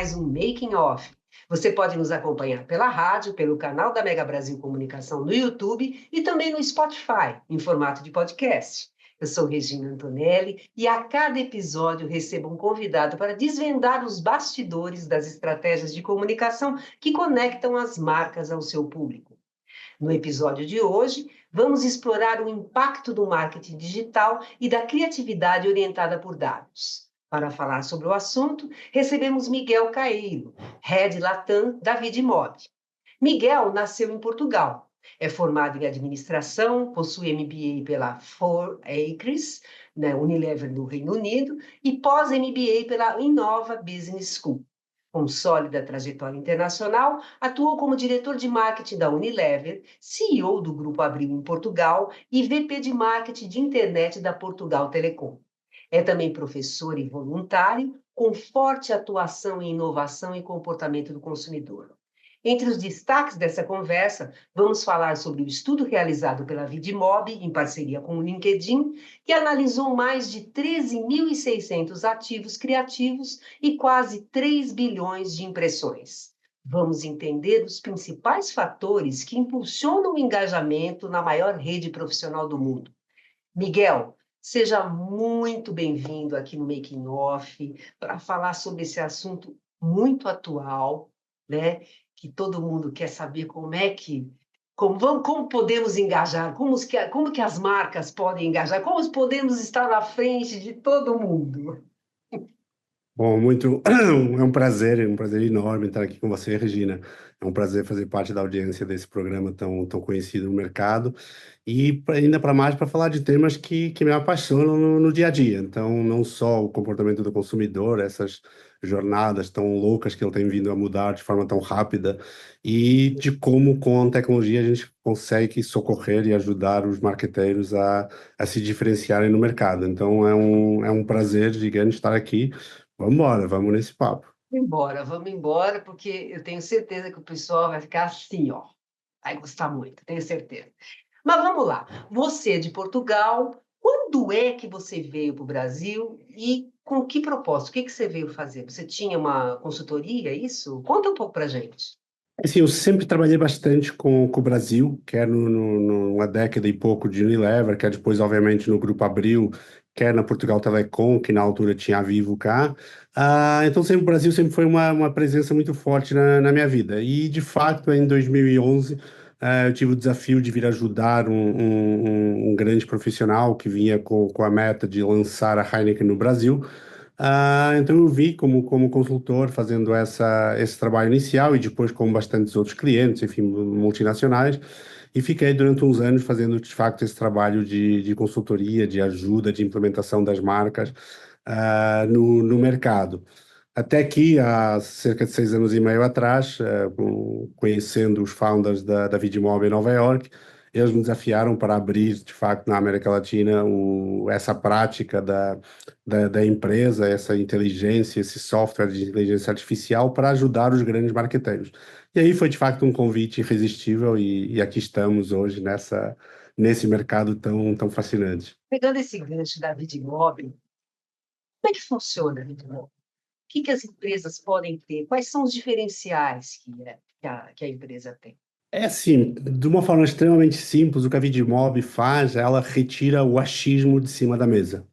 mais um Making Off. Você pode nos acompanhar pela rádio, pelo canal da Mega Brasil Comunicação no YouTube e também no Spotify, em formato de podcast. Eu sou Regina Antonelli e a cada episódio recebo um convidado para desvendar os bastidores das estratégias de comunicação que conectam as marcas ao seu público. No episódio de hoje, vamos explorar o impacto do marketing digital e da criatividade orientada por dados. Para falar sobre o assunto, recebemos Miguel Caeiro, Head Latam da Vidmob. Miguel nasceu em Portugal, é formado em administração, possui MBA pela 4Acres, Unilever no Reino Unido, e pós-MBA pela Innova Business School. Com sólida trajetória internacional, atuou como diretor de marketing da Unilever, CEO do Grupo Abril em Portugal e VP de marketing de internet da Portugal Telecom. É também professor e voluntário, com forte atuação em inovação e comportamento do consumidor. Entre os destaques dessa conversa, vamos falar sobre o estudo realizado pela Vidmob, em parceria com o LinkedIn, que analisou mais de 13.600 ativos criativos e quase 3 bilhões de impressões. Vamos entender os principais fatores que impulsionam o engajamento na maior rede profissional do mundo. Miguel, seja muito bem-vindo aqui no Making Off para falar sobre esse assunto muito atual, né? Que todo mundo quer saber como podemos engajar, como que as marcas podem engajar, como podemos estar na frente de todo mundo. Bom, é um prazer enorme estar aqui com você, Regina. É um prazer fazer parte da audiência desse programa tão conhecido no mercado e ainda para mais para falar de temas que me apaixonam no dia a dia. Então, não só o comportamento do consumidor, essas jornadas tão loucas que ele tem vindo a mudar de forma tão rápida e de como com a tecnologia a gente consegue socorrer e ajudar os marqueteiros a se diferenciarem no mercado. Então, é um prazer gigante estar aqui. Vamos embora, vamos nesse papo. Vamos embora, porque eu tenho certeza que o pessoal vai ficar assim, ó. Vai gostar muito, tenho certeza. Mas vamos lá. Você é de Portugal, quando é que você veio para o Brasil e com que propósito? O que você veio fazer? Você tinha uma consultoria, isso? Conta um pouco para a gente. Assim, eu sempre trabalhei bastante com o Brasil, quer numa década e pouco de Unilever, quer depois, obviamente, no Grupo Abril, quer na Portugal Telecom, que na altura tinha a Vivo cá. Então, sempre, o Brasil sempre foi uma presença muito forte na minha vida. E, de fato, em 2011, eu tive o desafio de vir ajudar um grande profissional que vinha com a meta de lançar a Heineken no Brasil. Então eu vi como consultor fazendo esse trabalho inicial e depois com bastantes outros clientes, enfim, multinacionais, e fiquei durante uns anos fazendo de facto esse trabalho de consultoria, de ajuda, de implementação das marcas no mercado. Até que há cerca de 6 anos e meio atrás, conhecendo os founders da Vidmob em Nova York, eles me desafiaram para abrir, de facto, na América Latina, essa prática da empresa, essa inteligência, esse software de inteligência artificial para ajudar os grandes marqueteiros. E aí foi, de facto, um convite irresistível e aqui estamos hoje nesse mercado tão fascinante. Pegando esse gancho da Vidmob, como é que funciona a Vidmob? O que as empresas podem ter? Quais são os diferenciais que a empresa tem? É assim, de uma forma extremamente simples, o que a Vidmob faz, ela retira o achismo de cima da mesa.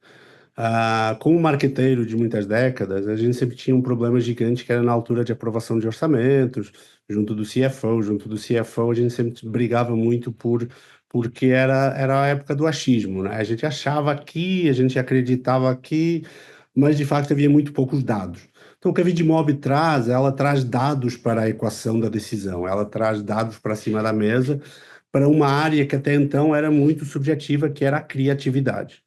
Como marqueteiro de muitas décadas, a gente sempre tinha um problema gigante que era na altura de aprovação de orçamentos, junto do CFO, a gente sempre brigava muito porque era a época do achismo, né? A gente achava aqui, a gente acreditava aqui, mas de fato havia muito poucos dados. Então, o que a Vidmob traz, ela traz dados para a equação da decisão, ela traz dados para cima da mesa para uma área que até então era muito subjetiva, que era a criatividade.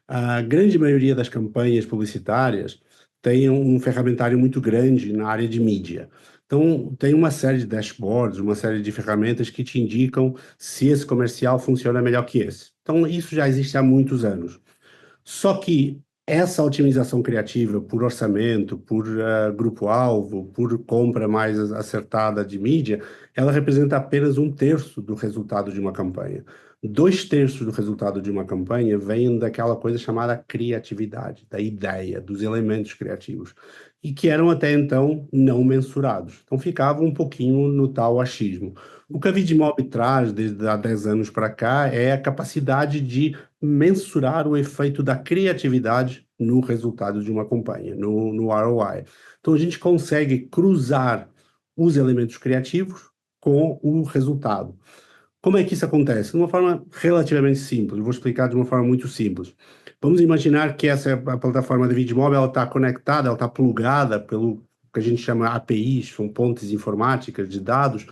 A grande maioria das campanhas publicitárias tem um ferramentário muito grande na área de mídia. Então, tem uma série de dashboards, uma série de ferramentas que te indicam se esse comercial funciona melhor que esse. Então, isso já existe há muitos anos. Só que essa otimização criativa por orçamento, por grupo-alvo, por compra mais acertada de mídia, ela representa apenas um terço do resultado de uma campanha. 2/3 do resultado de uma campanha vem daquela coisa chamada criatividade, da ideia, dos elementos criativos, e que eram até então não mensurados. Então ficava um pouquinho no tal achismo. O que a Vidimob traz desde há 10 anos para cá é a capacidade de mensurar o efeito da criatividade no resultado de uma campanha, no ROI. Então a gente consegue cruzar os elementos criativos com o resultado. Como é que isso acontece? De uma forma relativamente simples. Eu vou explicar de uma forma muito simples. Vamos imaginar que essa a plataforma de vídeo móvel, ela está conectada, ela está plugada pelo que a gente chama APIs, são pontes informáticas de dados,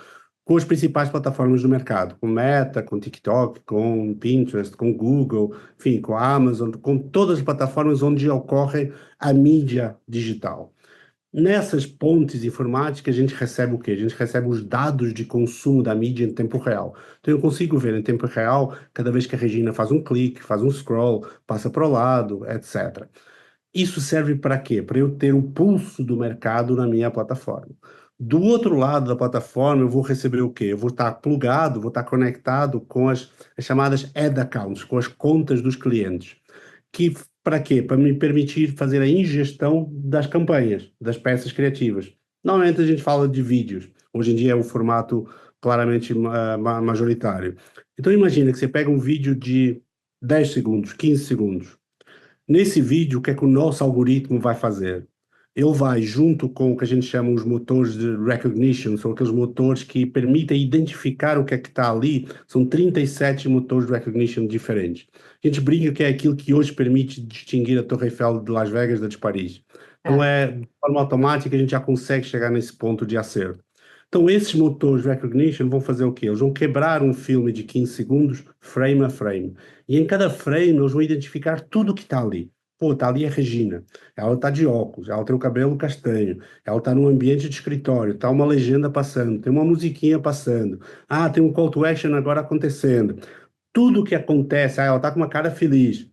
com as principais plataformas do mercado, com Meta, com TikTok, com Pinterest, com Google, enfim, com a Amazon, com todas as plataformas onde ocorre a mídia digital. Nessas pontes informáticas, a gente recebe o quê? A gente recebe os dados de consumo da mídia em tempo real. Então, eu consigo ver em tempo real, cada vez que a Regina faz um clique, faz um scroll, passa para o lado, etc. Isso serve para quê? Para eu ter o pulso do mercado na minha plataforma. Do outro lado da plataforma, eu vou receber o quê? Eu vou estar plugado, vou estar conectado com as chamadas ad accounts, com as contas dos clientes que para quê? Para me permitir fazer a ingestão das campanhas, das peças criativas. Normalmente a gente fala de vídeos. Hoje em dia é o formato claramente majoritário. Então imagina que você pega um vídeo de 10 segundos, 15 segundos. Nesse vídeo, o que é que o nosso algoritmo vai fazer? Ele vai, junto com o que a gente chama os motores de recognition, são aqueles motores que permitem identificar o que é que está ali, são 37 motores de recognition diferentes. A gente brinca que é aquilo que hoje permite distinguir a Torre Eiffel de Las Vegas da de Paris. Então, Ah, de forma automática, a gente já consegue chegar nesse ponto de acerto. Então, esses motores de recognition vão fazer o quê? Eles vão quebrar um filme de 15 segundos, frame a frame. E em cada frame eles vão identificar tudo o que está ali. Pô, está ali a Regina, ela está de óculos, ela tem o cabelo castanho, ela está num ambiente de escritório, está uma legenda passando, tem uma musiquinha passando, tem um call to action agora acontecendo. Tudo que acontece, ela está com uma cara feliz.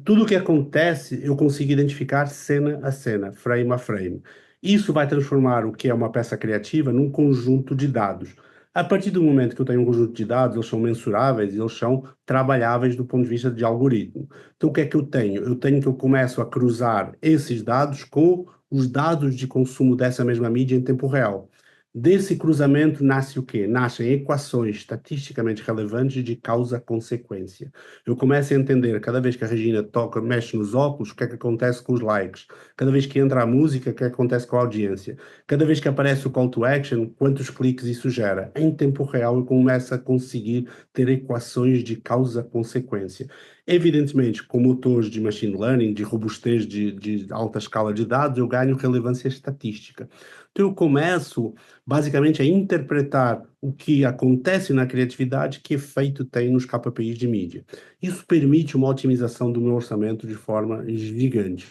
Tudo que acontece, eu consigo identificar cena a cena, frame a frame. Isso vai transformar o que é uma peça criativa num conjunto de dados. A partir do momento que eu tenho um conjunto de dados, eles são mensuráveis, eles são trabalháveis do ponto de vista de algoritmo. Então, o que é que eu tenho? Eu tenho que eu começo a cruzar esses dados com os dados de consumo dessa mesma mídia em tempo real. Desse cruzamento nasce o quê? Nascem equações estatisticamente relevantes de causa-consequência. Eu começo a entender, cada vez que a Regina toca, mexe nos óculos, o que é que acontece com os likes. Cada vez que entra a música, o que é que acontece com a audiência. Cada vez que aparece o call to action, quantos cliques isso gera. Em tempo real, eu começo a conseguir ter equações de causa-consequência. Evidentemente, com motores de machine learning, de robustez de alta escala de dados, eu ganho relevância estatística. Então, eu começo basicamente a interpretar o que acontece na criatividade, que efeito tem nos KPIs de mídia. Isso permite uma otimização do meu orçamento de forma gigante.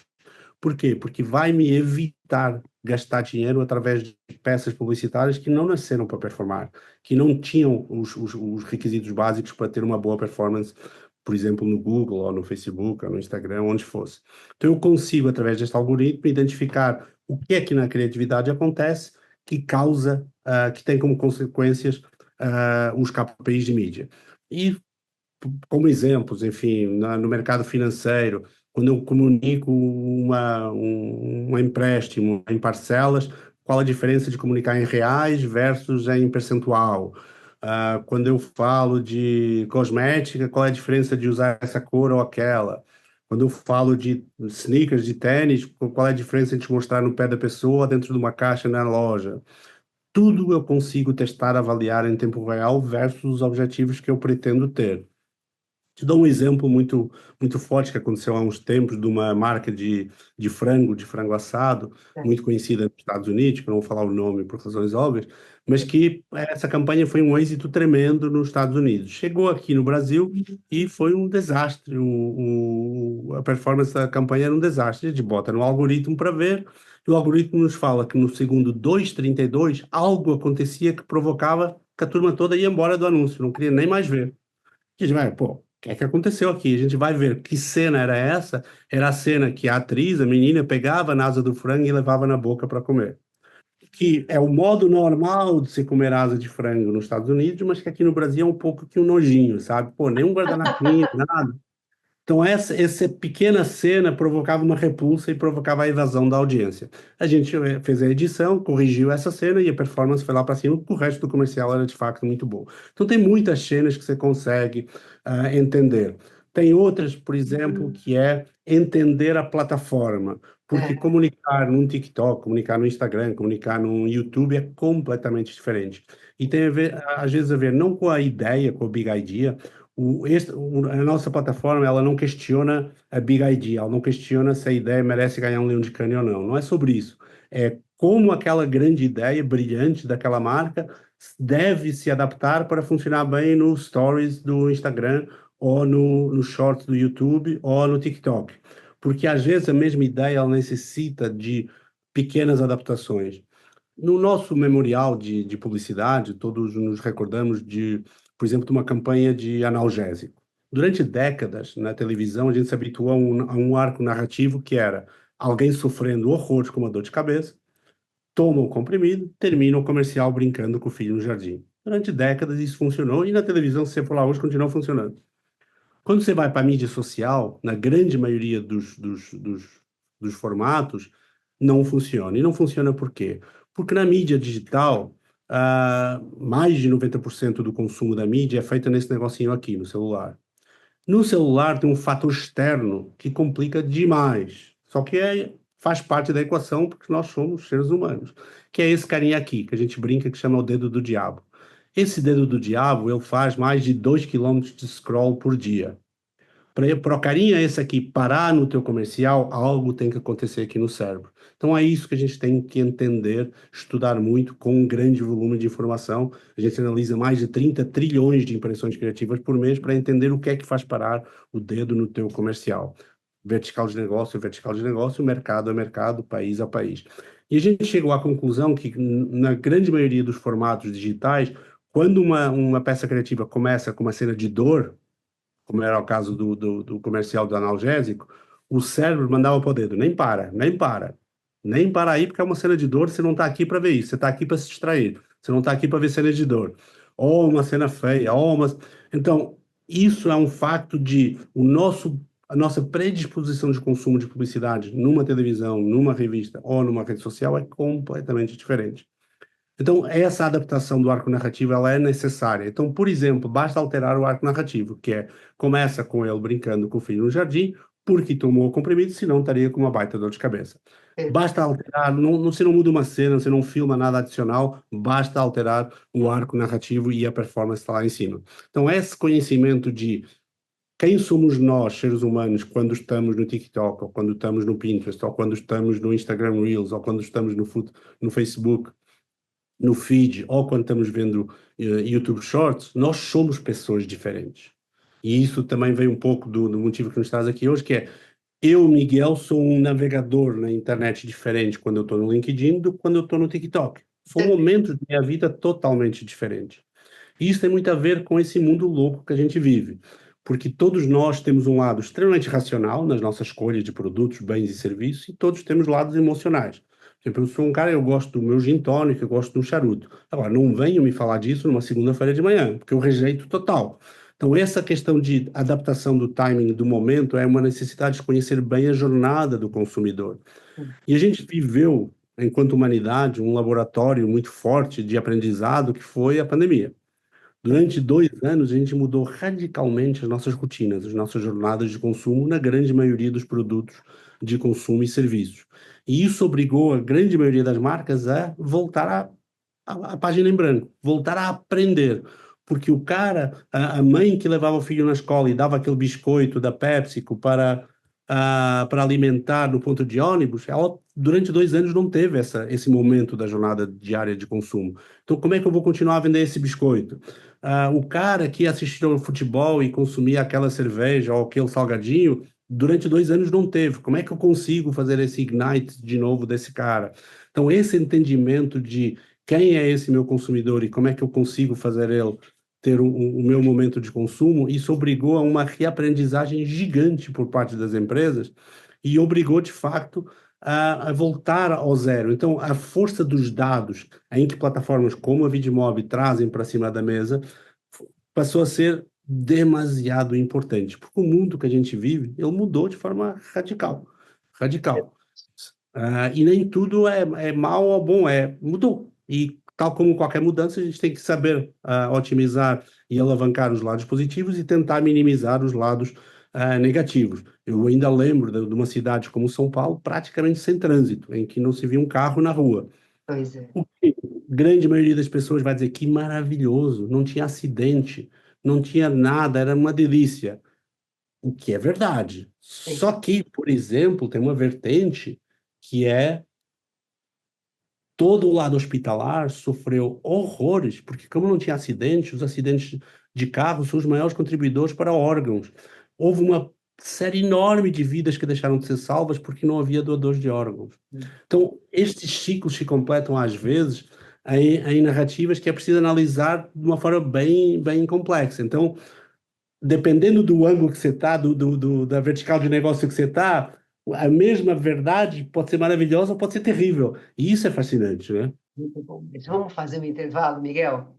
Por quê? Porque vai me evitar gastar dinheiro através de peças publicitárias que não nasceram para performar, que não tinham os requisitos básicos para ter uma boa performance, por exemplo, no Google, ou no Facebook, ou no Instagram, onde fosse. Então, eu consigo, através deste algoritmo, identificar o que é que na criatividade acontece que causa, que tem como consequências os KPIs de mídia. E como exemplos, enfim, no mercado financeiro, quando eu comunico um empréstimo em parcelas, qual a diferença de comunicar em reais versus em percentual? Quando eu falo de cosmética, qual é a diferença de usar essa cor ou aquela? Quando eu falo de sneakers, de tênis, qual é a diferença entre mostrar no pé da pessoa ou dentro de uma caixa na loja? Tudo eu consigo testar, avaliar em tempo real versus os objetivos que eu pretendo ter. Te dou um exemplo muito forte que aconteceu há uns tempos de uma marca de frango assado, é. muito conhecida nos Estados Unidos, que eu não vou falar o nome por razões óbvias, mas que essa campanha foi um êxito tremendo nos Estados Unidos. Chegou aqui no Brasil e foi um desastre. A performance da campanha era um desastre. A gente bota no algoritmo para ver, e o algoritmo nos fala que no segundo 2:32 algo acontecia que provocava que a turma toda ia embora do anúncio, não queria nem mais ver. A gente vai, pô, o que é que aconteceu aqui? A gente vai ver que cena era essa. Era a cena que a atriz, a menina, pegava na asa do frango e levava na boca para comer. que é o modo normal de se comer asa de frango nos Estados Unidos, mas que aqui no Brasil é um pouco que um nojinho, sabe? Pô, nem um guardanapinho, nada. Então, essa pequena cena provocava uma repulsa e provocava a evasão da audiência. A gente fez a edição, corrigiu essa cena e a performance foi lá para cima, porque o resto do comercial era de fato muito bom. Então, tem muitas cenas que você consegue entender. Tem outras, por exemplo, que é entender a plataforma, porque É, comunicar num TikTok, comunicar no Instagram, comunicar no YouTube é completamente diferente. E tem a ver, às vezes, a ver não com a ideia, com a big idea, a nossa plataforma, ela não questiona a big idea, ela não questiona se a ideia merece ganhar um leão de cane ou não. Não é sobre isso. É como aquela grande ideia brilhante daquela marca deve se adaptar para funcionar bem nos stories do Instagram ou no short do YouTube ou no TikTok. Porque às vezes a mesma ideia ela necessita de pequenas adaptações. No nosso memorial de publicidade, todos nos recordamos de, por exemplo, de uma campanha de analgésico. Durante décadas, na televisão, a gente se habituou a um arco narrativo que era alguém sofrendo horrores com uma dor de cabeça, toma o comprimido, termina o comercial brincando com o filho no jardim. Durante décadas isso funcionou e na televisão, se você for lá hoje, continua funcionando. Quando você vai para a mídia social, na grande maioria dos formatos, não funciona. E não funciona por quê? Porque na mídia digital, mais de 90% do consumo da mídia é feita nesse negocinho aqui, no celular. No celular tem um fator externo que complica demais. Só que faz parte da equação porque nós somos seres humanos. Que é esse carinha aqui, que a gente brinca que chama o dedo do diabo. Esse dedo do diabo, ele faz mais de 2 quilômetros de scroll por dia. Para o carinha esse aqui parar no teu comercial, algo tem que acontecer aqui no cérebro. Então é isso que a gente tem que entender, estudar muito com um grande volume de informação. A gente analisa mais de 30 trilhões de impressões criativas por mês para entender o que é que faz parar o dedo no teu comercial. Vertical de negócio, mercado a mercado, país a país. E a gente chegou à conclusão que, na grande maioria dos formatos digitais, quando uma peça criativa começa com uma cena de dor, como era o caso do comercial do analgésico, o cérebro mandava para o dedo, nem para, nem para. Nem para aí, porque é uma cena de dor, você não está aqui para ver isso, você está aqui para se distrair, você não está aqui para ver cena de dor. Ou uma cena feia, ou uma... Então, isso é um facto de a nossa predisposição de consumo de publicidade numa televisão, numa revista ou numa rede social é completamente diferente. Então, essa adaptação do arco narrativo ela é necessária. Então, por exemplo, basta alterar o arco narrativo, que é começa com ele brincando com o filho no jardim, porque tomou o comprimido, senão estaria com uma baita dor de cabeça. é. Basta alterar, você não muda uma cena, você não filma nada adicional, basta alterar o arco narrativo e a performance está lá em cima. Então, esse conhecimento de quem somos nós, seres humanos, quando estamos no TikTok, ou quando estamos no Pinterest, ou quando estamos no Instagram Reels, ou quando estamos no Facebook, no feed ou quando estamos vendo YouTube Shorts, nós somos pessoas diferentes. E isso também vem um pouco do motivo que nos traz aqui hoje, que é eu, Miguel, sou um navegador na internet diferente quando eu estou no LinkedIn do que quando eu estou no TikTok. São momentos da minha vida totalmente diferentes. E isso tem muito a ver com esse mundo louco que a gente vive, porque todos nós temos um lado extremamente racional nas nossas escolhas de produtos, bens e serviços, e todos temos lados emocionais. Por exemplo, eu sou um cara, eu gosto do meu gin tônica, eu gosto do charuto. Agora, não venham me falar disso numa segunda-feira de manhã, porque eu rejeito total. Então, essa questão de adaptação do timing do momento é uma necessidade de conhecer bem a jornada do consumidor. E a gente viveu, enquanto humanidade, um laboratório muito forte de aprendizado que foi a pandemia. Durante 2 anos, a gente mudou radicalmente as nossas rotinas, as nossas jornadas de consumo na grande maioria dos produtos de consumo e serviços. E isso obrigou a grande maioria das marcas a voltar a página em branco, voltar a aprender. Porque o cara, a mãe que levava o filho na escola e dava aquele biscoito da PepsiCo para alimentar no ponto de ônibus, ela durante 2 anos não teve esse momento da jornada diária de consumo. Então, como é que eu vou continuar a vender esse biscoito? O cara que assistia ao futebol e consumia aquela cerveja ou aquele salgadinho, durante 2 anos não teve. Como é que eu consigo fazer esse ignite de novo desse cara? Então, esse entendimento de quem é esse meu consumidor e como é que eu consigo fazer ele ter o meu momento de consumo, isso obrigou a uma reaprendizagem gigante por parte das empresas e obrigou, de fato, a voltar ao zero. Então, a força dos dados em que plataformas como a Vidmob trazem para cima da mesa passou a ser demasiado importante, porque o mundo que a gente vive, ele mudou de forma radical, radical. E nem tudo é mal ou bom, mudou. E tal como qualquer mudança, a gente tem que saber otimizar e alavancar os lados positivos e tentar minimizar os lados negativos. Eu ainda lembro de uma cidade como São Paulo, praticamente sem trânsito, em que não se via um carro na rua. Pois é. O que a grande maioria das pessoas vai dizer que maravilhoso, não tinha acidente, não tinha nada, era uma delícia. O que é verdade. Sim. Só que, por exemplo, tem uma vertente que é todo o lado hospitalar sofreu horrores, porque como não tinha acidente, os acidentes de carro são os maiores contribuidores para órgãos. Houve uma série enorme de vidas que deixaram de ser salvas porque não havia doadores de órgãos. Então, estes ciclos se completam às vezes em narrativas que é preciso analisar de uma forma bem complexa. Então, dependendo do ângulo que você está, da vertical de negócio que você está, a mesma verdade pode ser maravilhosa ou pode ser terrível. E isso é fascinante, né? Muito bom. Vamos fazer um intervalo, Miguel?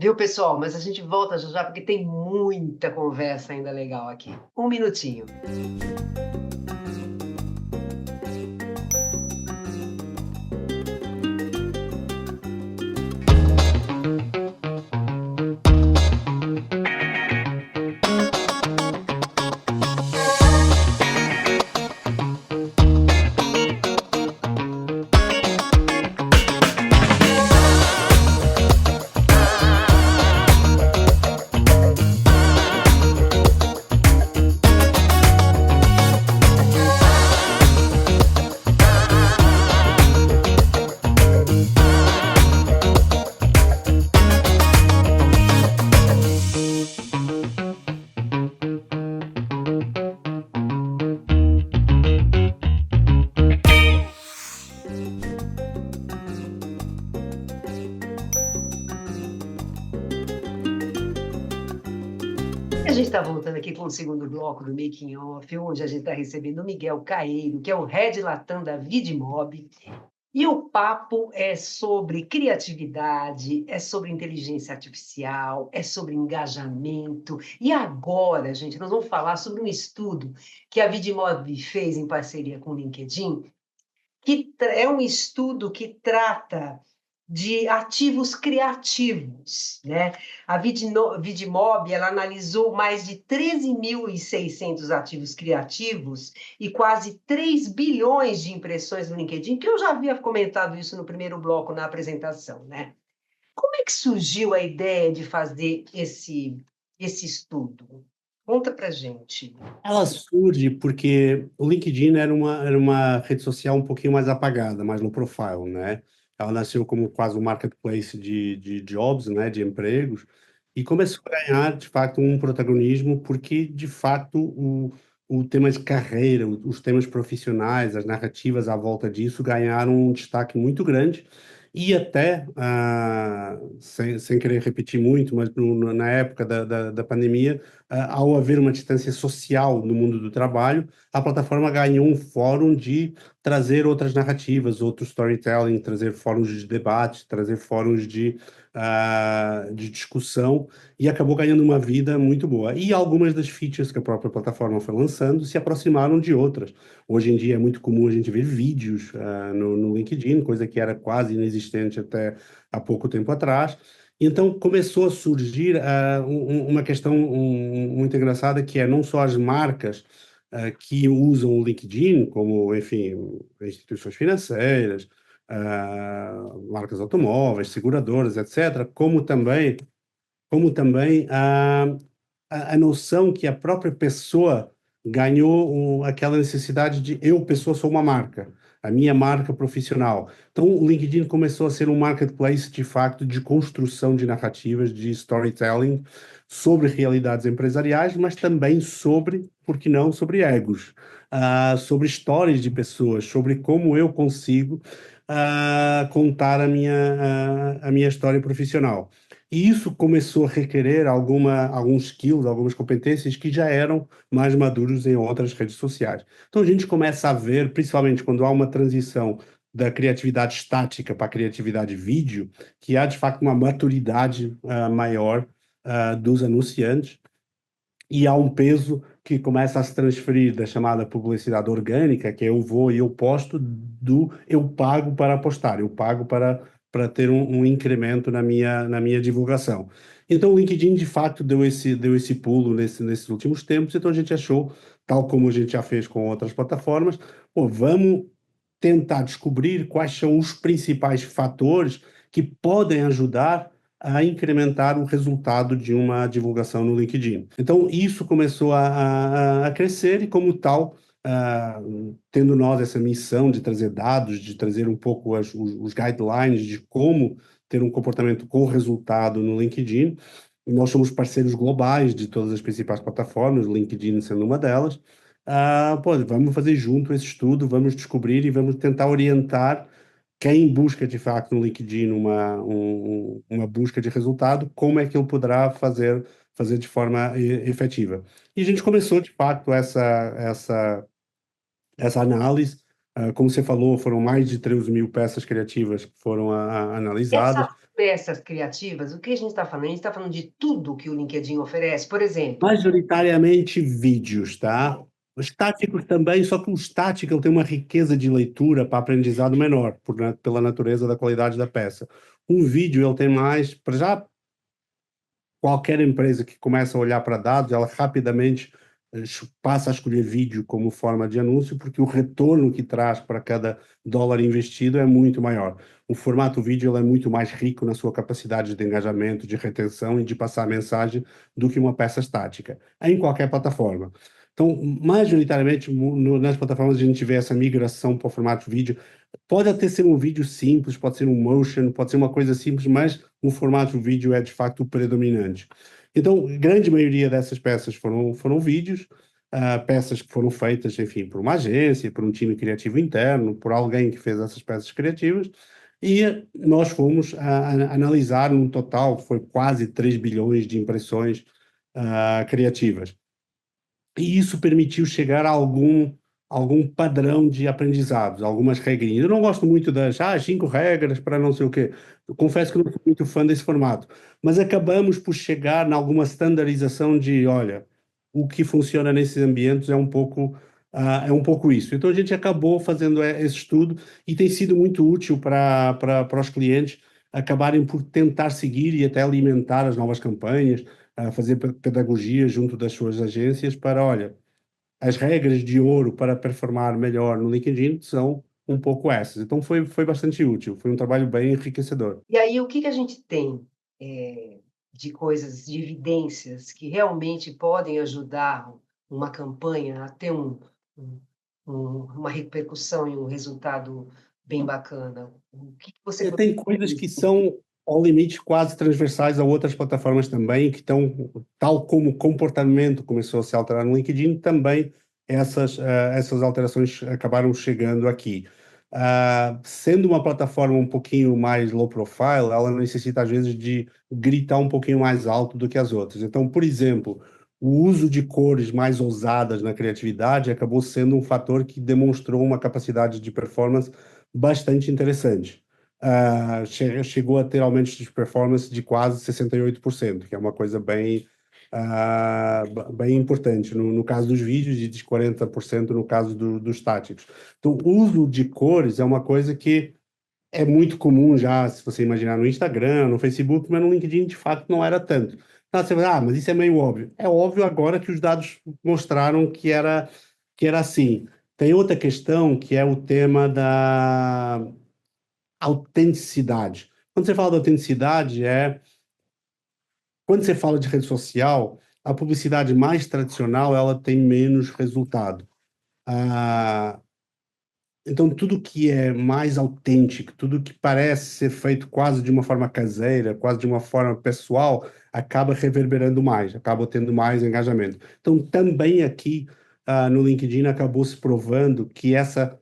Viu, pessoal? Mas a gente volta já já, porque tem muita conversa ainda legal aqui. Um minutinho. A gente está voltando aqui com o segundo bloco do Making Off, onde a gente está recebendo o Miguel Caeiro, que é o Head Latam da Vidmob. E o papo é sobre criatividade, é sobre inteligência artificial, é sobre engajamento. E agora, gente, nós vamos falar sobre um estudo que a Vidmob fez em parceria com o LinkedIn, que é um estudo que trata de ativos criativos, né? A Vidmob, ela analisou mais de 13.600 ativos criativos e quase 3 bilhões de impressões no LinkedIn, que eu já havia comentado isso no primeiro bloco na apresentação, né? Como é que surgiu a ideia de fazer esse estudo? Conta pra gente. Ela surge porque o LinkedIn era uma rede social um pouquinho mais apagada, mais no profile, né? Ela nasceu como quase um marketplace de jobs, né? De empregos, e começou a ganhar, de fato, um protagonismo porque, de fato, o tema de carreira, os temas profissionais, as narrativas à volta disso ganharam um destaque muito grande. E até, sem querer repetir muito, mas na época da pandemia, ao haver uma distância social no mundo do trabalho, a plataforma ganhou um fórum de trazer outras narrativas, outro storytelling, trazer fóruns de debate, trazer fóruns de discussão, e acabou ganhando uma vida muito boa. E algumas das features que a própria plataforma foi lançando se aproximaram de outras. Hoje em dia é muito comum a gente ver vídeos no LinkedIn, coisa que era quase inexistente até há pouco tempo atrás. Então começou a surgir uma questão muito engraçada, que é não só as marcas que usam o LinkedIn, como, enfim, instituições financeiras, marcas automóveis, seguradoras, etc., como também a noção que a própria pessoa ganhou aquela necessidade de eu, pessoa, sou uma marca, a minha marca profissional. Então, o LinkedIn começou a ser um marketplace, de facto, de construção de narrativas, de storytelling sobre realidades empresariais, mas também sobre, por que não, sobre egos, sobre histórias de pessoas, sobre como eu consigo contar a minha história profissional. E isso começou a requerer alguns skills, algumas competências que já eram mais maduros em outras redes sociais. Então a gente começa a ver, principalmente quando há uma transição da criatividade estática para a criatividade vídeo, que há de facto uma maturidade maior dos anunciantes e há um peso que começa a se transferir da chamada publicidade orgânica, que é eu vou e eu posto, do eu pago para postar, eu pago para ter um incremento na minha divulgação. Então, o LinkedIn, de fato, deu esse pulo nesses últimos tempos, então a gente achou, tal como a gente já fez com outras plataformas, pô, vamos tentar descobrir quais são os principais fatores que podem ajudar a incrementar o resultado de uma divulgação no LinkedIn. Então, isso começou a crescer e, como tal, ah, tendo nós essa missão de trazer dados, de trazer um pouco os guidelines de como ter um comportamento com resultado no LinkedIn, nós somos parceiros globais de todas as principais plataformas, o LinkedIn sendo uma delas. Pô, vamos fazer junto esse estudo, vamos descobrir e vamos tentar orientar quem busca de fato no LinkedIn uma busca de resultado, como é que ele poderá fazer de forma efetiva. E a gente começou de fato essa análise. Como você falou, foram mais de 13 mil peças criativas que foram Essas analisadas. peças criativas, o que a gente está falando? A gente está falando de tudo que o LinkedIn oferece. Por exemplo, Majoritariamente vídeos, tá? Os estáticos também, só que o estático ele tem uma riqueza de leitura para aprendizado menor, pela natureza da qualidade da peça. Um vídeo ele tem mais, para já qualquer empresa que começa a olhar para dados, ela rapidamente passa a escolher vídeo como forma de anúncio, porque o retorno que traz para cada dólar investido é muito maior. O formato vídeo ele é muito mais rico na sua capacidade de engajamento, de retenção e de passar a mensagem do que uma peça estática, em qualquer plataforma. Então, majoritariamente, nas plataformas a gente vê essa migração para o formato vídeo. Pode até ser um vídeo simples, pode ser um motion, pode ser uma coisa simples, mas o formato vídeo é de facto o predominante. Então, a grande maioria dessas peças foram vídeos, peças que foram feitas, enfim, por uma agência, por um time criativo interno, por alguém que fez essas peças criativas, e nós fomos analisar um total, foi quase 3 bilhões de impressões criativas. E isso permitiu chegar a algum padrão de aprendizados, algumas regrinhas. Eu não gosto muito das 5 regras para não sei o quê. Eu confesso que não sou muito fã desse formato, mas acabamos por chegar em alguma standardização de, olha, o que funciona nesses ambientes é um pouco isso. Então a gente acabou fazendo esse estudo e tem sido muito útil para os clientes acabarem por tentar seguir e até alimentar as novas campanhas, a fazer pedagogia junto das suas agências para, olha, as regras de ouro para performar melhor no LinkedIn são um pouco essas. Então foi bastante útil, foi um trabalho bem enriquecedor. e aí o que que a gente tem de coisas, de evidências que realmente podem ajudar uma campanha a ter um- uma repercussão e um resultado bem bacana? O que que você E poderia tem coisas que dizer? são, ao limite, quase transversais a outras plataformas também, que estão, tal como o comportamento começou a se alterar no LinkedIn, também essas alterações acabaram chegando aqui. Sendo uma plataforma um pouquinho mais low profile, ela necessita, às vezes, de gritar um pouquinho mais alto do que as outras. Então, por exemplo, o uso de cores mais ousadas na criatividade acabou sendo um fator que demonstrou uma capacidade de performance bastante interessante. Chegou a ter aumentos de performance de quase 68%, que é uma coisa bem importante no caso dos vídeos e de 40% no caso dos estáticos. Então, o uso de cores é uma coisa que é muito comum já, se você imaginar no Instagram, no Facebook, mas no LinkedIn, de fato, não era tanto. Então, você vai, mas isso é meio óbvio. É óbvio agora que os dados mostraram que era assim. Tem outra questão que é o tema da autenticidade. Quando você fala de autenticidade, quando você fala de rede social, a publicidade mais tradicional, ela tem menos resultado. Ah, então, tudo que é mais autêntico, tudo que parece ser feito quase de uma forma caseira, quase de uma forma pessoal, acaba reverberando mais, acaba tendo mais engajamento. Então, também aqui, no LinkedIn, acabou se provando que essa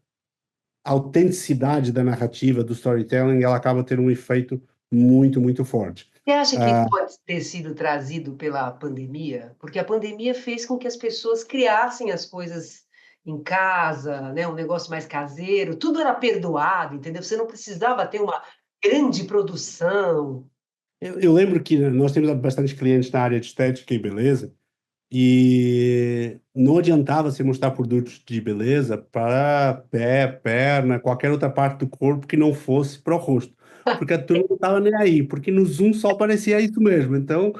autenticidade da narrativa, do storytelling, ela acaba tendo um efeito muito, muito forte. Você acha que isso pode ter sido trazido pela pandemia? Porque a pandemia fez com que as pessoas criassem as coisas em casa, né? Um negócio mais caseiro, tudo era perdoado, entendeu? Você não precisava ter uma grande produção. Eu lembro que nós temos bastante clientes na área de estética e beleza, e não adiantava você mostrar produtos de beleza para pé, perna, qualquer outra parte do corpo que não fosse para o rosto, porque a turma não estava nem aí, porque no Zoom só aparecia isso mesmo. Então,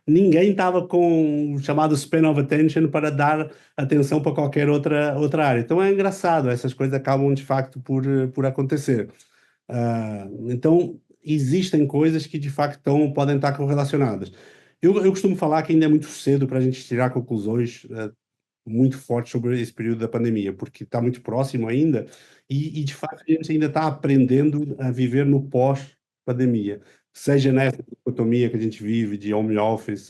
ninguém estava com o chamado span of attention para dar atenção para qualquer outra área. Então, é engraçado, essas coisas acabam de facto por acontecer. Então, existem coisas que de facto podem estar correlacionadas. Eu costumo falar que ainda é muito cedo para a gente tirar conclusões muito fortes sobre esse período da pandemia, porque está muito próximo ainda e de facto a gente ainda está aprendendo a viver no pós-pandemia, seja nessa dicotomia que a gente vive de home office,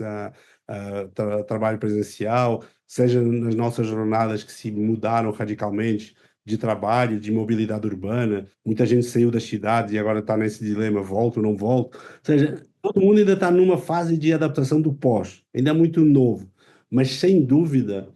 trabalho presencial, seja nas nossas jornadas que se mudaram radicalmente de trabalho, de mobilidade urbana. Muita gente saiu das cidades e agora está nesse dilema, volto ou não volto. Ou seja, todo mundo ainda está numa fase de adaptação do pós, ainda é muito novo, mas sem dúvida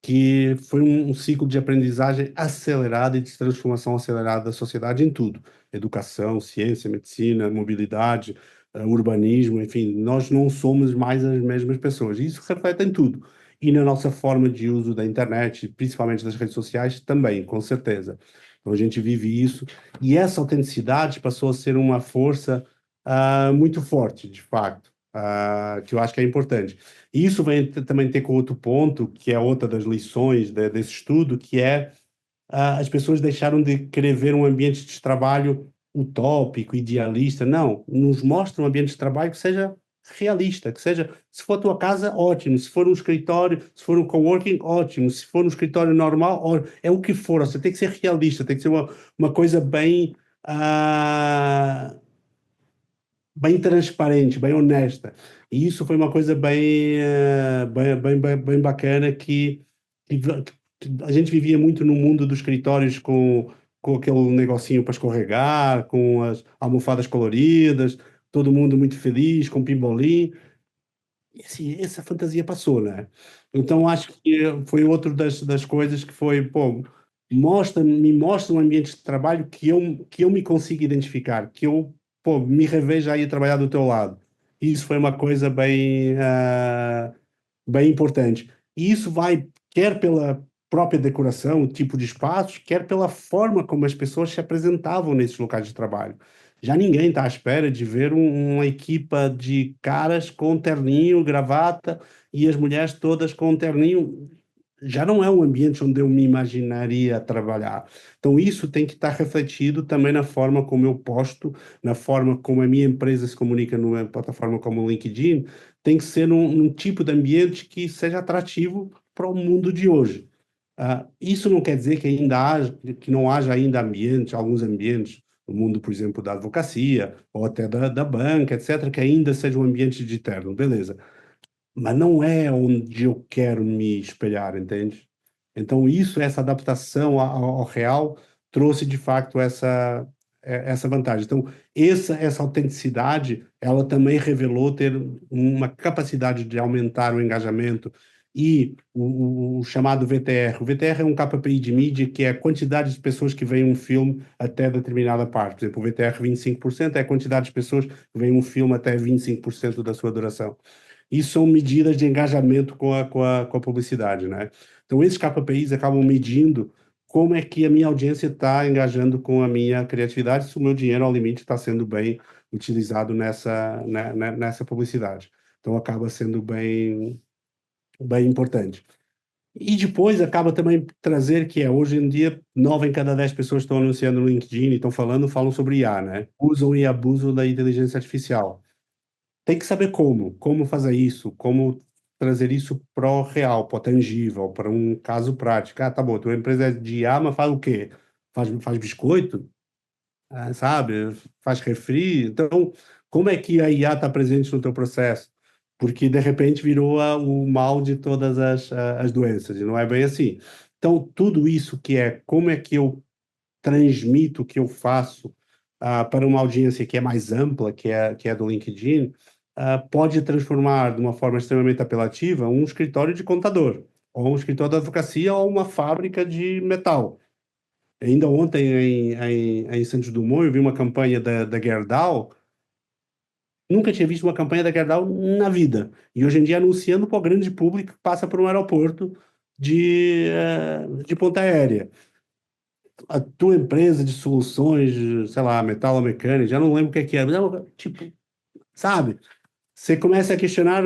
que foi um ciclo de aprendizagem acelerada e de transformação acelerada da sociedade em tudo: educação, ciência, medicina, mobilidade, urbanismo, enfim, nós não somos mais as mesmas pessoas. E isso reflete em tudo. E na nossa forma de uso da internet, principalmente das redes sociais, também, com certeza. Então a gente vive isso, e essa autenticidade passou a ser uma força muito forte, de facto, que eu acho que é importante. E isso vem também ter com outro ponto, que é outra das lições desse estudo, que é as pessoas deixaram de querer ver um ambiente de trabalho utópico, idealista. Não, nos mostra um ambiente de trabalho que seja realista, que seja, se for a tua casa, ótimo, se for um escritório, se for um coworking, ótimo, se for um escritório normal, é o que for, você tem que ser realista, tem que ser uma coisa ah, bem transparente, bem honesta. E isso foi uma coisa bem bacana que a gente vivia muito no mundo dos escritórios com aquele negocinho para escorregar, com as almofadas coloridas, todo mundo muito feliz, com pimbolim. E assim, essa fantasia passou, né? Então acho que foi outra das coisas que foi, pô, me mostra um ambiente de trabalho que eu me consigo identificar, que eu, pô, me revejo aí a trabalhar do teu lado. Isso foi uma coisa bem importante. E isso vai, quer pela própria decoração, o tipo de espaços, quer pela forma como as pessoas se apresentavam nesses locais de trabalho. Já ninguém está à espera de ver uma equipa de caras com terninho, gravata e as mulheres todas com terninho. Já não é um ambiente onde eu me imaginaria trabalhar. Então, isso tem que estar refletido também na forma como eu posto, na forma como a minha empresa se comunica numa plataforma como o LinkedIn. Tem que ser num tipo de ambiente que seja atrativo para o mundo de hoje. Isso não quer dizer que não haja ainda ambientes, alguns ambientes, no mundo, por exemplo, da advocacia, ou até da banca, etc., que ainda seja um ambiente de terno, beleza. Mas não é onde eu quero me espelhar, entende? Então, essa adaptação ao real, trouxe de facto essa vantagem. Então, essa autenticidade, ela também revelou ter uma capacidade de aumentar o engajamento e o chamado VTR. O VTR é um KPI de mídia, que é a quantidade de pessoas que veem um filme até determinada parte. Por exemplo, o VTR 25% é a quantidade de pessoas que veem um filme até 25% da sua duração. Isso são medidas de engajamento com a publicidade, né? Então, esses KPIs acabam medindo como é que a minha audiência está engajando com a minha criatividade, se o meu dinheiro, ao limite, está sendo bem utilizado nessa publicidade. Então, acaba sendo bem importante. E depois acaba também trazer que hoje em dia, 9 em cada 10 pessoas estão anunciando no LinkedIn, estão falam sobre IA, né? Usam e abusam da inteligência artificial. Tem que saber como fazer isso, como trazer isso para o real, para o tangível, para um caso prático. Tá bom, tua empresa é de IA, mas faz o quê? Faz biscoito? Sabe? Faz refri? Então, como é que a IA está presente no teu processo? Porque, de repente, virou o mal de todas as doenças, e não é bem assim. Então, tudo isso que como é que eu transmito o que eu faço para uma audiência que é mais ampla, que é do LinkedIn, pode transformar de uma forma extremamente apelativa um escritório de contador, ou um escritório de advocacia, ou uma fábrica de metal. Ainda ontem, em Santos Dumont, eu vi uma campanha da Gerdau. Nunca tinha visto uma campanha da Gerdau na vida. E hoje em dia anunciando para o grande público que passa por um aeroporto de ponta aérea. A tua empresa de soluções, sei lá, metalomecânica, já não lembro o que é que é. Não, tipo, sabe? Você começa a questionar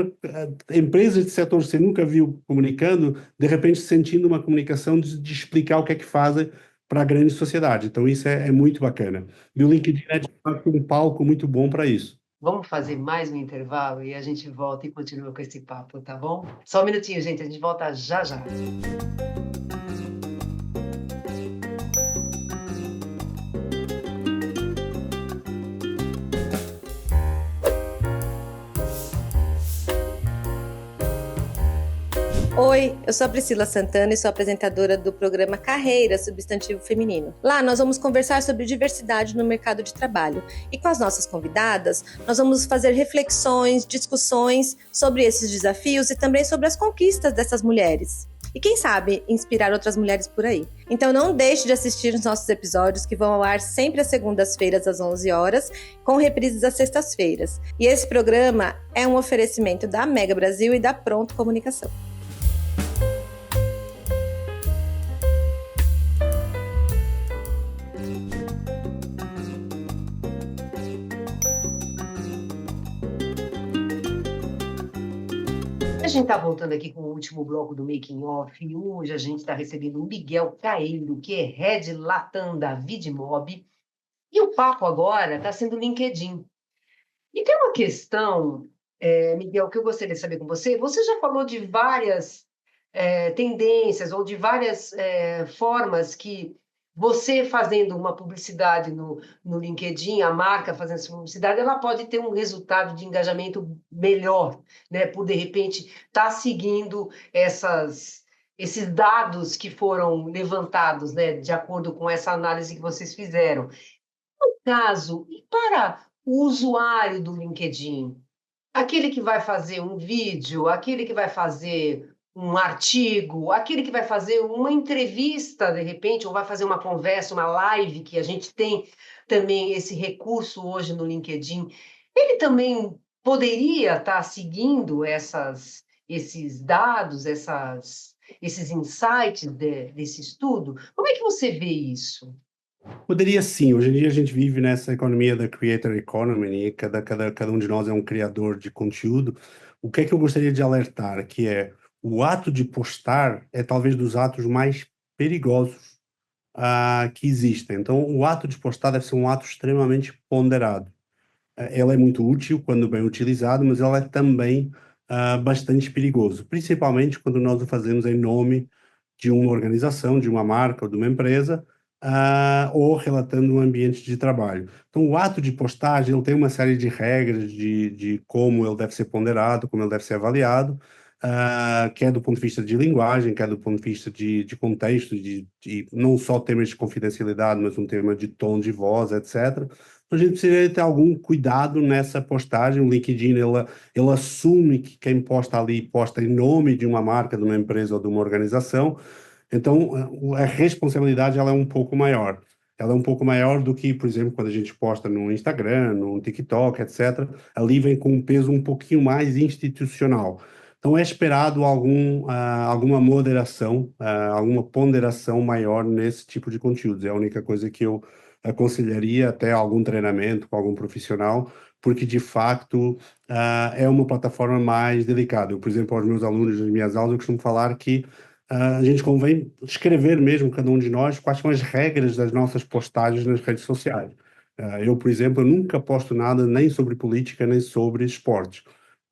empresas de setor que você nunca viu comunicando, de repente sentindo uma comunicação de explicar o que é que fazem para a grande sociedade. Então, isso é muito bacana. E o LinkedIn é, de fato, um palco muito bom para isso. Vamos fazer mais um intervalo e a gente volta e continua com esse papo, tá bom? Só um minutinho, gente, a gente volta já já. Oi, eu sou a Priscila Santana e sou apresentadora do programa Carreira Substantivo Feminino. Lá nós vamos conversar sobre diversidade no mercado de trabalho e com as nossas convidadas nós vamos fazer reflexões, discussões sobre esses desafios e também sobre as conquistas dessas mulheres. E quem sabe inspirar outras mulheres por aí. Então não deixe de assistir os nossos episódios que vão ao ar sempre às segundas-feiras às 11 horas, com reprises às sextas-feiras. E esse programa é um oferecimento da Mega Brasil e da Pronto Comunicação. A gente está voltando aqui com o último bloco do Making Off e hoje a gente está recebendo o Miguel Caeiro, que é Head Latam da Vidmob. E o papo agora está sendo LinkedIn. E tem uma questão, Miguel, que eu gostaria de saber com você. Você já falou de várias tendências ou de várias formas que você fazendo uma publicidade no LinkedIn, a marca fazendo essa publicidade, ela pode ter um resultado de engajamento melhor, né? Por, de repente, estar seguindo esses dados que foram levantados, né? De acordo com essa análise que vocês fizeram. No caso, e para o usuário do LinkedIn? Aquele que vai fazer um vídeo, aquele que vai fazer um artigo, aquele que vai fazer uma entrevista, de repente, ou vai fazer uma conversa, uma live, que a gente tem também esse recurso hoje no LinkedIn, ele também poderia estar seguindo esses dados, esses insights desse estudo? Como é que você vê isso? Poderia sim. Hoje em dia a gente vive nessa economia da creator economy e cada um de nós é um criador de conteúdo. O que é que eu gostaria de alertar? Que é o ato de postar é talvez dos atos mais perigosos que existem. Então, o ato de postar deve ser um ato extremamente ponderado. Ela é muito útil quando bem utilizado, mas ela é também bastante perigoso, principalmente quando nós o fazemos em nome de uma organização, de uma marca ou de uma empresa, ou relatando um ambiente de trabalho. Então, o ato de postagem ele tem uma série de regras de como ele deve ser ponderado, como ele deve ser avaliado, quer do ponto de vista de linguagem, quer do ponto de vista de contexto, de não só temas de confidencialidade, mas um tema de tom de voz, etc. Então, a gente precisa ter algum cuidado nessa postagem. O LinkedIn, ele assume que quem posta ali posta em nome de uma marca, de uma empresa ou de uma organização, então, a responsabilidade ela é um pouco maior. Ela é um pouco maior do que, por exemplo, quando a gente posta no Instagram, no TikTok, etc. Ali vem com um peso um pouquinho mais institucional. Então, é esperado alguma moderação, alguma ponderação maior nesse tipo de conteúdos. É a única coisa que eu aconselharia, até algum treinamento com algum profissional, porque, de fato, é uma plataforma mais delicada. Eu, por exemplo, aos meus alunos nas minhas aulas, eu costumo falar que a gente convém escrever mesmo, cada um de nós, quais são as regras das nossas postagens nas redes sociais. Eu, por exemplo, nunca posto nada nem sobre política, nem sobre esportes,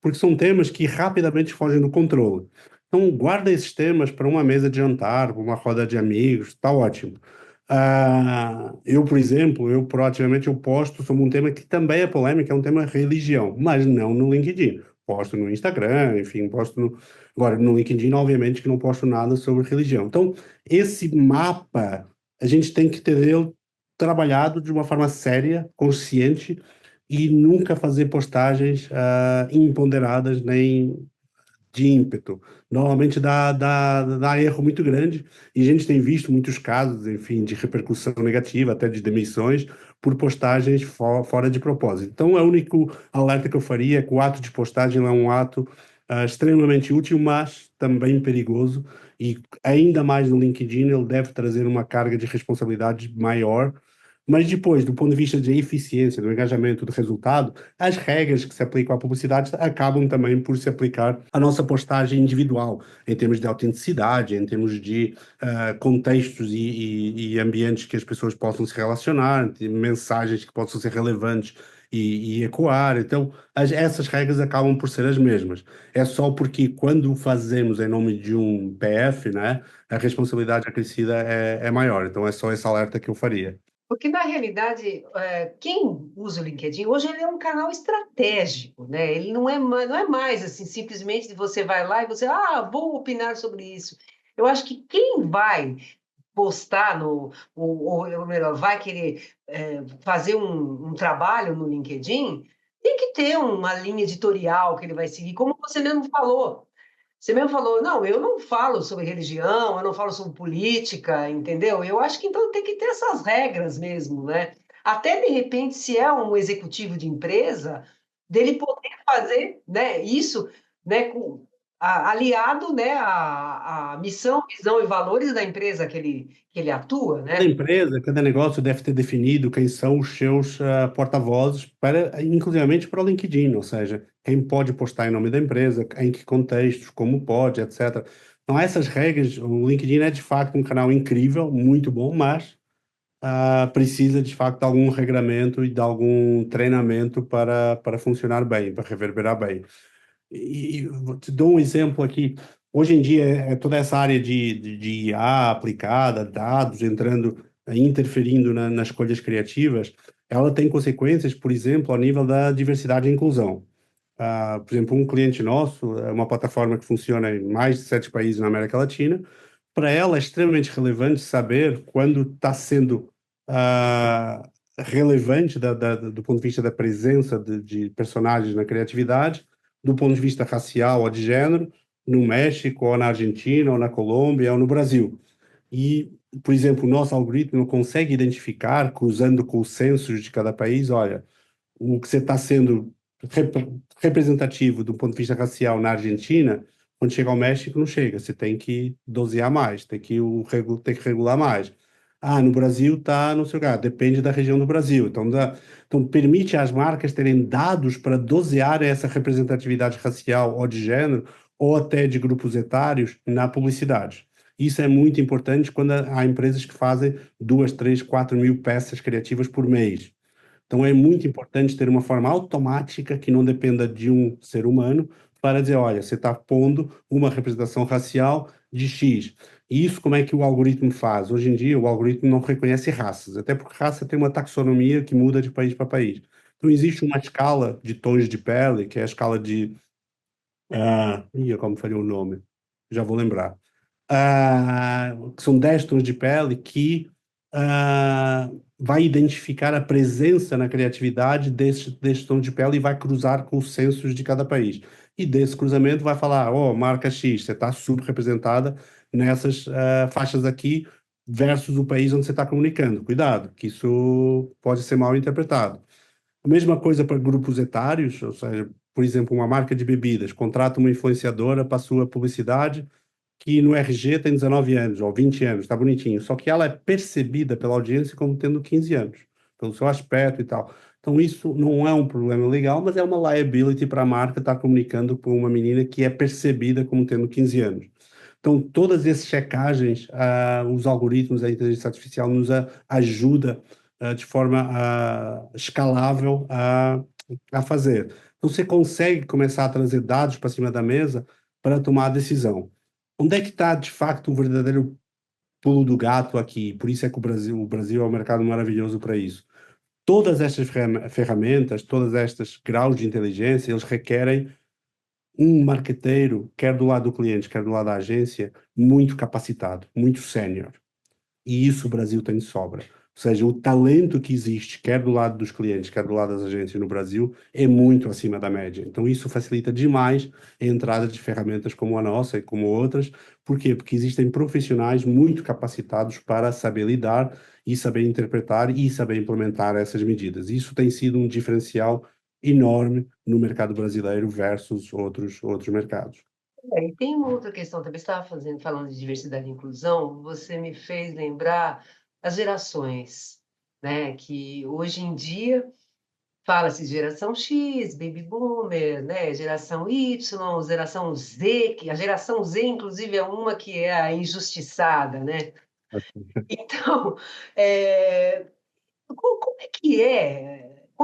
porque são temas que rapidamente fogem do controle. Então, guarda esses temas para uma mesa de jantar, para uma roda de amigos, está ótimo. Eu, por exemplo, eu proativamente eu posto sobre um tema que também é polêmico, é um tema religião, mas não no LinkedIn. Posto no Instagram, enfim, posto no... Agora, no LinkedIn, obviamente, que não posto nada sobre religião. Então, esse mapa, a gente tem que ter ele trabalhado de uma forma séria, consciente, e nunca fazer postagens imponderadas nem de ímpeto. Normalmente dá erro muito grande e a gente tem visto muitos casos, enfim, de repercussão negativa, até de demissões, por postagens fora de propósito. Então, o único alerta que eu faria é que o ato de postagem é um ato extremamente útil, mas também perigoso, e ainda mais no LinkedIn ele deve trazer uma carga de responsabilidade maior. Mas depois, do ponto de vista de eficiência, do engajamento, do resultado, as regras que se aplicam à publicidade acabam também por se aplicar à nossa postagem individual, em termos de autenticidade, em termos de contextos e ambientes que as pessoas possam se relacionar, de mensagens que possam ser relevantes e ecoar. Então, essas regras acabam por ser as mesmas. É só porque quando fazemos em nome de um PF, né, a responsabilidade acrescida é maior. Então, é só esse alerta que eu faria. Porque, na realidade, quem usa o LinkedIn, hoje ele é um canal estratégico, né? Ele não é mais assim, simplesmente de você vai lá e você, vou opinar sobre isso. Eu acho que quem vai postar ou melhor, vai querer fazer um trabalho no LinkedIn, tem que ter uma linha editorial que ele vai seguir, como você mesmo falou. Você mesmo falou, não, eu não falo sobre religião, eu não falo sobre política, entendeu? Eu acho que então tem que ter essas regras mesmo, né? Até de repente, se é um executivo de empresa, dele poder fazer, né, isso, né, aliado, né, à missão, visão e valores da empresa que ele atua, Cada né? empresa, cada negócio deve ter definido quem são os seus porta-vozes, inclusivamente para o LinkedIn, ou seja, quem pode postar em nome da empresa, em que contextos, como pode, etc. Então, essas regras, o LinkedIn é de facto um canal incrível, muito bom, mas precisa de facto de algum regramento e de algum treinamento para funcionar bem, para reverberar bem. E vou te dou um exemplo aqui. Hoje em dia, toda essa área de IA aplicada, dados entrando, interferindo nas escolhas criativas, ela tem consequências, por exemplo, ao nível da diversidade e inclusão. Por exemplo, um cliente nosso, é uma plataforma que funciona em mais de 7 países na América Latina. Para ela é extremamente relevante saber quando está sendo relevante do ponto de vista da presença de personagens na criatividade, do ponto de vista racial ou de gênero, no México, ou na Argentina, ou na Colômbia, ou no Brasil. E, por exemplo, o nosso algoritmo consegue identificar, cruzando com os censos de cada país, olha, o que você está sendo representativo do ponto de vista racial na Argentina, quando chega ao México, não chega. Você tem que dosear mais, tem que regular mais. No Brasil tá no seu lugar, depende da região do Brasil. Então permite às marcas terem dados para dosear essa representatividade racial ou de gênero, ou até de grupos etários na publicidade. Isso é muito importante quando há empresas que fazem 2, 3, 4 mil peças criativas por mês. Então, é muito importante ter uma forma automática que não dependa de um ser humano para dizer, olha, você está pondo uma representação racial de X. E isso como é que o algoritmo faz? Hoje em dia, o algoritmo não reconhece raças, até porque raça tem uma taxonomia que muda de país para país. Então, existe uma escala de tons de pele, que é a escala de... como faria o nome? Já vou lembrar. Que são 10 tons de pele que vai identificar a presença na criatividade desse tom de pele e vai cruzar com os censos de cada país. E desse cruzamento vai falar, marca X, você está subrepresentada nessas faixas aqui versus o país onde você está comunicando. Cuidado, que isso pode ser mal interpretado. A mesma coisa para grupos etários, ou seja, por exemplo, uma marca de bebidas contrata uma influenciadora para a sua publicidade, que no RG tem 19 anos ou 20 anos, está bonitinho, só que ela é percebida pela audiência como tendo 15 anos, pelo seu aspecto e tal. Então isso não é um problema legal, mas é uma liability para a marca estar comunicando com uma menina que é percebida como tendo 15 anos. Então todas essas checagens, os algoritmos da inteligência artificial nos ajuda de forma escalável a fazer. Então você consegue começar a trazer dados para cima da mesa para tomar a decisão. Onde é que está, de facto, o verdadeiro pulo do gato aqui? Por isso é que o Brasil é um mercado maravilhoso para isso. Todas estas ferramentas, todas estas graus de inteligência, eles requerem um marqueteiro, quer do lado do cliente, quer do lado da agência, muito capacitado, muito sénior. E isso o Brasil tem de sobra. Ou seja, o talento que existe, quer do lado dos clientes, quer do lado das agências no Brasil, é muito acima da média. Então, isso facilita demais a entrada de ferramentas como a nossa e como outras. Por quê? Porque existem profissionais muito capacitados para saber lidar e saber interpretar e saber implementar essas medidas. Isso tem sido um diferencial enorme no mercado brasileiro versus outros mercados. E tem uma outra questão também, você estava falando de diversidade e inclusão, você me fez lembrar as gerações, né? Que hoje em dia fala-se geração X, baby boomer, né? Geração Y, geração Z, que a geração Z, inclusive, é uma que é a injustiçada, né? Então, é, como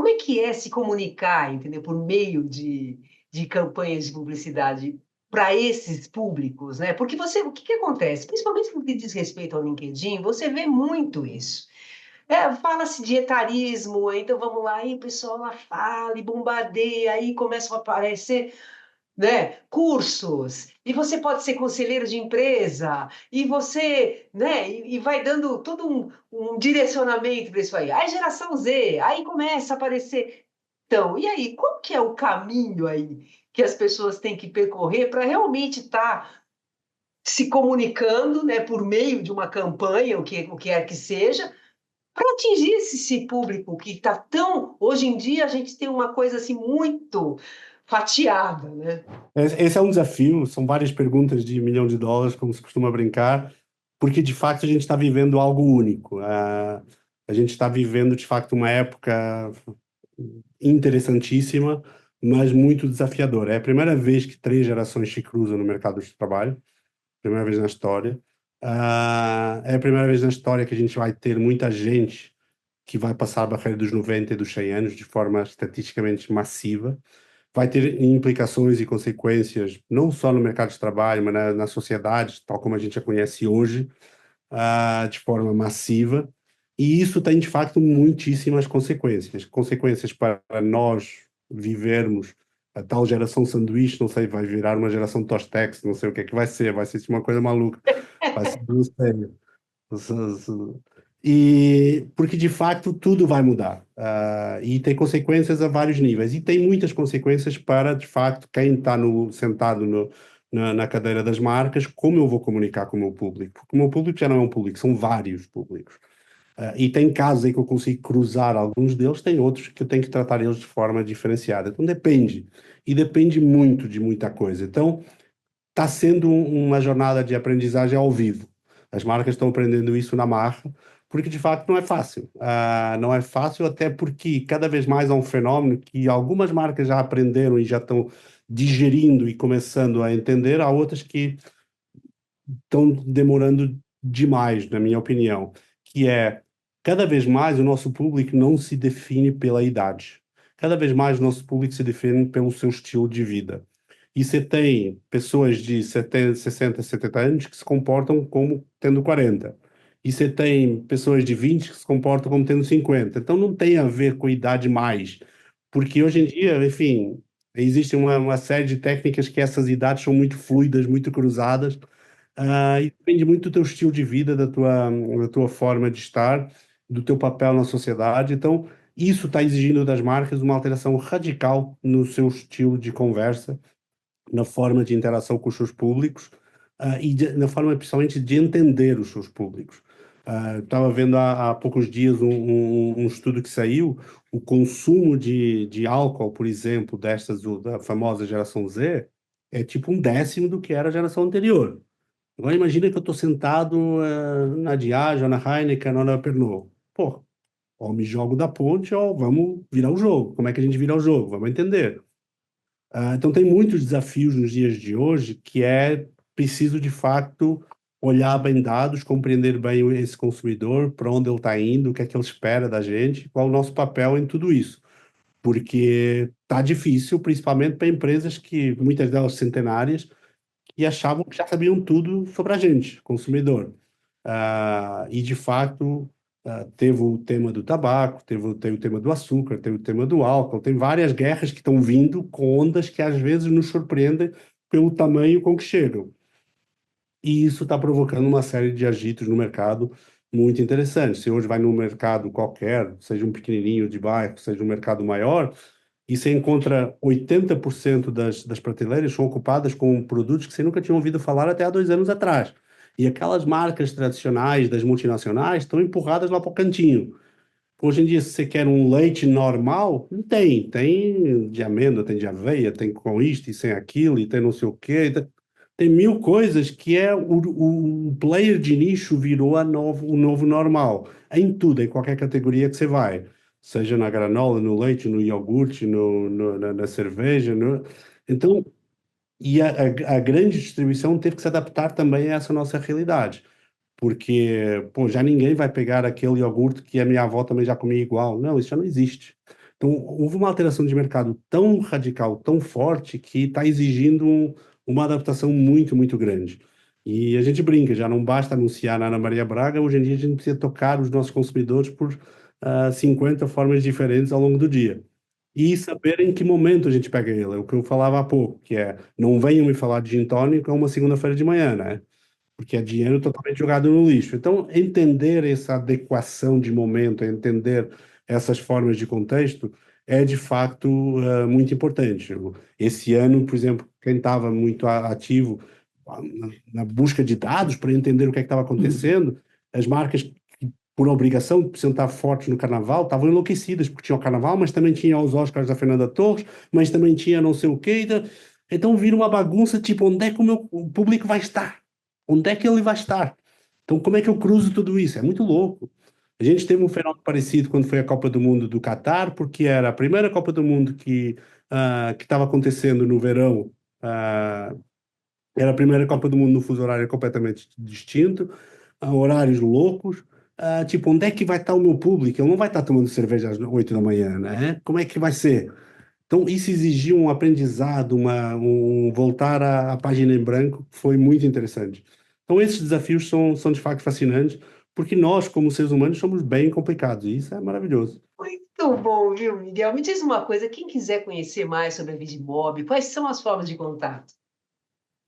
é que é se comunicar, entendeu? Por meio de campanhas de publicidade para esses públicos, né? Porque o que que acontece? Principalmente no que diz respeito ao LinkedIn, você vê muito isso. Fala-se de etarismo, então vamos lá, aí o pessoal lá fala e bombardeia, aí começam a aparecer, né, cursos, e você pode ser conselheiro de empresa, e você, né, e vai dando todo um direcionamento para isso aí. Aí geração Z, aí começa a aparecer. Então, e aí, qual que é o caminho aí que as pessoas têm que percorrer para realmente estar se comunicando, né, por meio de uma campanha, o que quer que seja, para atingir esse público que está tão. Hoje em dia, a gente tem uma coisa assim muito fatiada, né? Esse é um desafio, são várias perguntas de US$ 1 milhão, como se costuma brincar, porque de facto a gente está vivendo algo único. A gente está vivendo de facto uma época interessantíssima, mas muito desafiadora. É a primeira vez que 3 gerações se cruzam no mercado de trabalho, primeira vez na história. É a primeira vez na história que a gente vai ter muita gente que vai passar a barreira dos 90 e dos 100 anos de forma estatisticamente massiva. Vai ter implicações e consequências não só no mercado de trabalho, mas na sociedade, tal como a gente a conhece hoje, de forma massiva. E isso tem, de facto, muitíssimas consequências. Consequências para nós vivermos a tal geração sanduíche, não sei, vai virar uma geração Tostex, não sei o que é que vai ser uma coisa maluca. Vai ser, não sei. E porque de facto tudo vai mudar, e tem consequências a vários níveis e tem muitas consequências para de facto quem está sentado na cadeira das marcas, como eu vou comunicar com o meu público, porque o meu público já não é um público, são vários públicos. E tem casos em que eu consigo cruzar alguns deles, tem outros que eu tenho que tratar eles de forma diferenciada. Então depende, e depende muito de muita coisa. Então está sendo uma jornada de aprendizagem ao vivo. As marcas estão aprendendo isso na marra, porque de facto não é fácil. Não é fácil, até porque cada vez mais há um fenômeno que algumas marcas já aprenderam e já estão digerindo e começando a entender, há outras que estão demorando demais, na minha opinião, que é cada vez mais o nosso público não se define pela idade. Cada vez mais o nosso público se define pelo seu estilo de vida. E você tem pessoas de 70, 60, 70 anos que se comportam como tendo 40. E você tem pessoas de 20 que se comportam como tendo 50. Então não tem a ver com a idade mais. Porque hoje em dia, enfim, existe uma série de técnicas que essas idades são muito fluidas, muito cruzadas. E depende muito do teu estilo de vida, da tua forma de estar, do teu papel na sociedade. Então, isso está exigindo das marcas uma alteração radical no seu estilo de conversa, na forma de interação com os seus públicos, na forma, principalmente, de entender os seus públicos. Estava vendo há poucos dias um estudo que saiu, o consumo de álcool, por exemplo, da famosa geração Z, é tipo 1/10 do que era a geração anterior. Agora imagina que eu estou sentado na Diageo, na Heineken, ou na Pernod. Pô, ou me jogo da ponte ou vamos virar o jogo. Como é que a gente vira o jogo? Vamos entender. Então tem muitos desafios nos dias de hoje que é preciso de fato olhar bem dados, compreender bem esse consumidor, para onde ele está indo, o que é que ele espera da gente, qual é o nosso papel em tudo isso. Porque está difícil, principalmente para empresas que, muitas delas centenárias, e achavam que já sabiam tudo sobre a gente, consumidor. E, de fato, teve o tema do tabaco, teve o tema do açúcar, teve o tema do álcool, tem várias guerras que estão vindo com ondas que às vezes nos surpreendem pelo tamanho com que chegam. E isso está provocando uma série de agitos no mercado muito interessante. Se hoje vai num mercado qualquer, seja um pequenininho de bairro, seja um mercado maior, e você encontra 80% das prateleiras são ocupadas com produtos que você nunca tinha ouvido falar até há 2 anos atrás. E aquelas marcas tradicionais das multinacionais estão empurradas lá para o cantinho. Hoje em dia, se você quer um leite normal, não tem. Tem de amêndoa, tem de aveia, tem com isto e sem aquilo, e tem não sei o quê. Tem mil coisas que é o player de nicho virou o novo normal. Em tudo, em qualquer categoria que você vai. Seja na granola, no leite, no iogurte, na cerveja. Então, a grande distribuição teve que se adaptar também a essa nossa realidade porque, pô, já ninguém vai pegar aquele iogurte que a minha avó também já comia igual. Não, isso já não existe. Então, houve uma alteração de mercado tão radical, tão forte, que está exigindo uma adaptação muito, muito grande. E a gente brinca, já não basta anunciar na Ana Maria Braga, hoje em dia a gente precisa tocar os nossos consumidores por 50 formas diferentes ao longo do dia. E saber em que momento a gente pega ele, é o que eu falava há pouco, que é, não venham me falar de gin tônica uma segunda-feira de manhã, né? Porque é dinheiro totalmente jogado no lixo. Então, entender essa adequação de momento, entender essas formas de contexto, é de facto muito importante. Esse ano, por exemplo, quem estava muito ativo na busca de dados para entender o que é que estava acontecendo, as marcas que, por obrigação, precisam estar fortes no carnaval, estavam enlouquecidas, porque tinha o carnaval, mas também tinha os Oscars da Fernanda Torres, mas também tinha não sei o quê. Então vira uma bagunça, tipo, onde é que o público vai estar? Onde é que ele vai estar? Então, como é que eu cruzo tudo isso? É muito louco. A gente teve um fenômeno parecido quando foi a Copa do Mundo do Catar, porque era a primeira Copa do Mundo que estava acontecendo no verão. Era a primeira Copa do Mundo no fuso horário completamente distinto, horários loucos. Tipo, onde é que vai estar o meu público? Ele não vai estar tomando cerveja às 8 da manhã, né? Como é que vai ser? Então, isso exigiu um aprendizado, um voltar à página em branco, que foi muito interessante. Então, esses desafios são de facto fascinantes, porque nós, como seres humanos, somos bem complicados, e isso é maravilhoso. Muito bom, viu, Miguel? Me diz uma coisa, quem quiser conhecer mais sobre a Vidmob, quais são as formas de contato?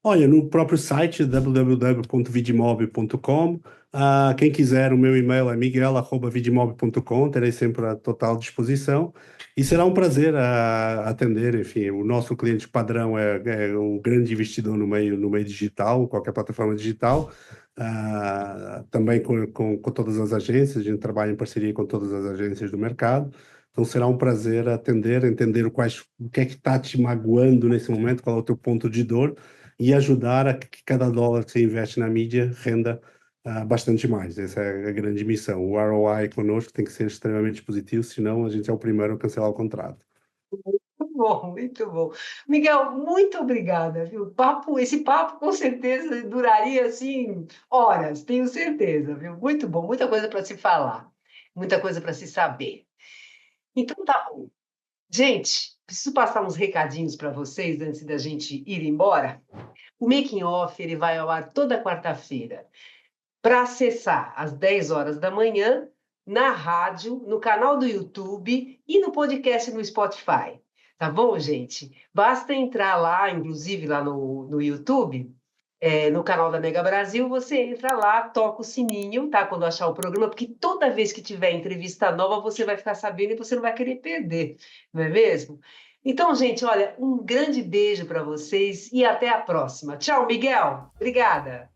Olha, no próprio site www.vidmob.com, quem quiser, o meu e-mail é miguel@vidmob.com, terei sempre a total disposição e será um prazer atender. Enfim, o nosso cliente padrão é o grande investidor no meio digital, qualquer plataforma digital, também com todas as agências, a gente trabalha em parceria com todas as agências do mercado. Então será um prazer atender, entender o que é que está te magoando nesse momento, qual é o teu ponto de dor e ajudar a que cada dólar que você investe na mídia renda bastante mais. Essa é a grande missão. O ROI conosco tem que ser extremamente positivo, senão a gente é o primeiro a cancelar o contrato. Muito bom, muito bom. Miguel, muito obrigada, viu? Esse papo com certeza duraria assim horas, tenho certeza, viu? Muito bom, muita coisa para se falar, muita coisa para se saber. Então tá bom. Gente, preciso passar uns recadinhos para vocês antes da gente ir embora. O Making Off ele vai ao ar toda quarta-feira. Para acessar às 10 horas da manhã, na rádio, no canal do YouTube e no podcast no Spotify. Tá bom, gente? Basta entrar lá, inclusive lá no YouTube, no canal da Mega Brasil, você entra lá, toca o sininho, tá? Quando achar o programa, porque toda vez que tiver entrevista nova, você vai ficar sabendo e você não vai querer perder, não é mesmo? Então, gente, olha, um grande beijo para vocês e até a próxima. Tchau, Miguel. Obrigada.